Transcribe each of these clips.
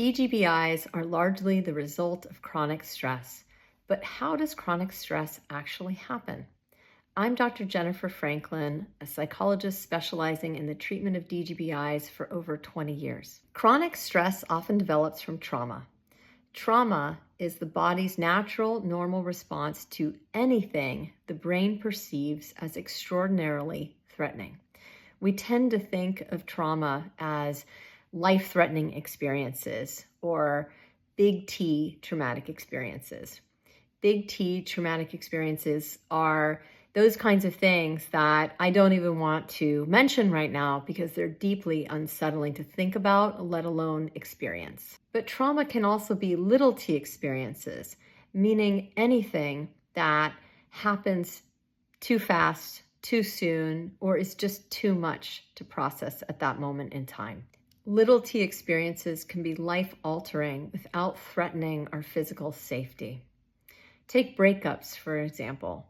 DGBIs are largely the result of chronic stress, but how does chronic stress actually happen? I'm Dr. Jennifer Franklin, a psychologist specializing in the treatment of DGBIs for over 20 years. Chronic stress often develops from trauma. Trauma is the body's natural, normal response to anything the brain perceives as extraordinarily threatening. We tend to think of trauma as life-threatening experiences or big T traumatic experiences. Big T traumatic experiences are those kinds of things that I don't even want to mention right now because they're deeply unsettling to think about, let alone experience. But trauma can also be little t experiences, meaning anything that happens too fast, too soon, or is just too much to process at that moment in time. Little t experiences can be life-altering without threatening our physical safety. Take breakups, for example.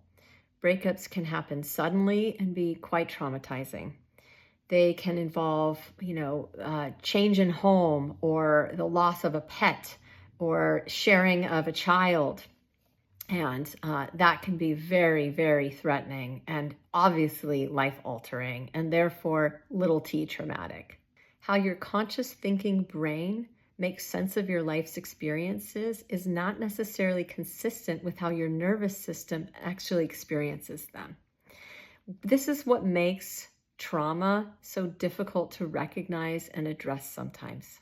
Breakups can happen suddenly and be quite traumatizing. They can involve, change in home or the loss of a pet or sharing of a child. And that can be very, very threatening and obviously life-altering and therefore little t traumatic. How your conscious thinking brain makes sense of your life's experiences is not necessarily consistent with how your nervous system actually experiences them. This is what makes trauma so difficult to recognize and address sometimes.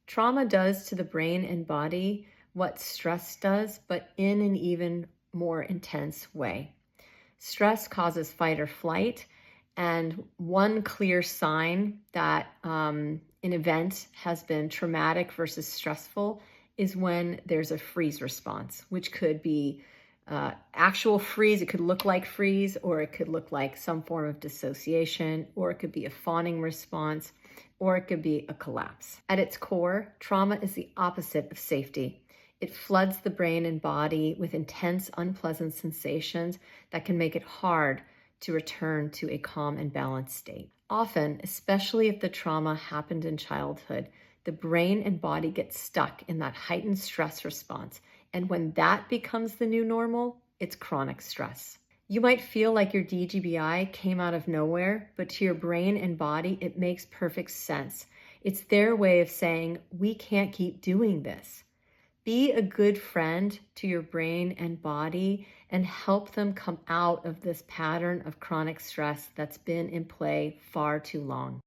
Trauma does to the brain and body what stress does, but in an even more intense way. Stress causes fight or flight, and one clear sign that an event has been traumatic versus stressful is when there's a freeze response, which could be actual freeze. It could look like freeze, or it could look like some form of dissociation, or it could be a fawning response, or it could be a collapse. At its core, trauma is the opposite of safety. It floods the brain and body with intense, unpleasant sensations that can make it hard to return to a calm and balanced state. Often, especially if the trauma happened in childhood, the brain and body get stuck in that heightened stress response. And when that becomes the new normal, it's chronic stress. You might feel like your DGBI came out of nowhere, but to your brain and body, it makes perfect sense. It's their way of saying, we can't keep doing this. Be a good friend to your brain and body and help them come out of this pattern of chronic stress that's been in play far too long.